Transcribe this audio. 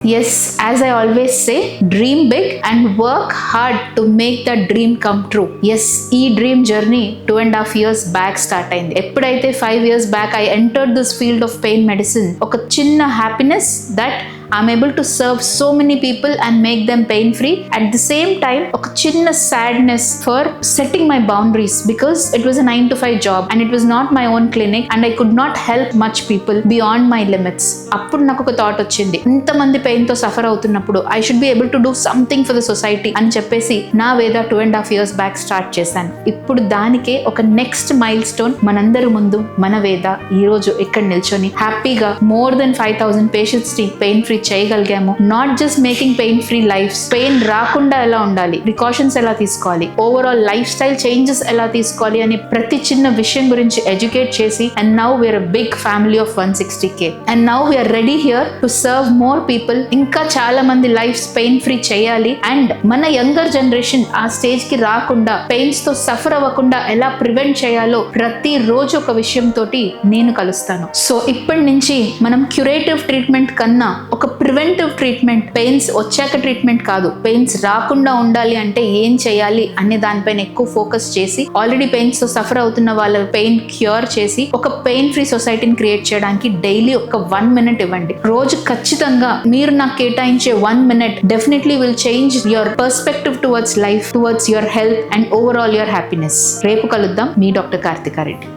Yes, as I always say, dream big and work hard to make that dream come true. Yes, ఈ dream journey 2.5 years back start అయింది. ఎప్పుడైతే 5 years back I entered this field of pain medicine, ఒక చిన్న happiness that I'm able to serve so many people and make them pain free. At the same time, ఒక చిన్న sadness for setting my boundaries because it was a 9 to 5 job and it was not my own clinic and I could not help much people beyond my limits. అప్పుడు నాకు ఒక thought వచ్చింది, ఇంతమంది pain తో suffer అవుతున్నప్పుడు I should be able to do something for the society అని చెప్పేసి నా వేద 2.5 years బ్యాక్ స్టార్ట్ చేశాను. ఇప్పుడు దానికే ఒక నెక్స్ట్ మైల్ స్టోన్ మనందరి ముందు మన వేద ఈ రోజు ఇక్కడ నిల్చొని హ్యాపీగా మోర్ దెన్ 5,000 పేషెంట్స్ ని పెయిన్ ఫ్రీ చేయగలిగాము. Not just making pain free life, pain రాకుండా ఎలా ఉండాలి, ప్రికాషన్స్ ఎలా తీసుకోవాలి, ఓవరాల్ లైఫ్ స్టైల్ చేంజెస్ ఎలా తీసుకోవాలి అనే ప్రతి చిన్న విషయం గురించి ఎడ్యుకేట్ చేసి and now we are a big family of 160K and now we are ready here to serve more people. ఇంకా చాలా మంది లైఫ్ పెయిన్ ఫ్రీ చేయాలి అండ్ మన యంగర్ జనరేషన్ ఆ స్టేజ్ కి రాకుండా పెయిన్స్ తో సఫర్ అవ్వకుండా ఎలా ప్రివెంట్ చేయాలో ప్రతి రోజు ఒక విషయం తోటి నేను కలుస్తాను. సో ఇప్పటి నుంచి మనం క్యూరేటివ్ ట్రీట్మెంట్ కన్నా ఒక ప్రివెంటివ్ ట్రీట్మెంట్, పెయిన్స్ వచ్చాక ట్రీట్మెంట్ కాదు, పెయిన్స్ రాకుండా ఉండాలి అంటే ఏం చేయాలి అనే దానిపైన ఎక్కువ ఫోకస్ చేసి ఆల్రెడీ పెయిన్స్ తో సఫర్ అవుతున్న వాళ్ళ పెయిన్ క్యూర్ చేసి ఒక పెయిన్ ఫ్రీ సొసైటీని క్రియేట్ చేయడానికి డైలీ ఒక 1 minute ఇవ్వండి. రోజు ఖచ్చితంగా మీరు నాకు కేటాయించే 1 minute definitely will change your perspective towards life, towards your health and overall your happiness. రేపు కలుద్దాం. మీ డాక్టర్ కార్తికా రెడ్డి.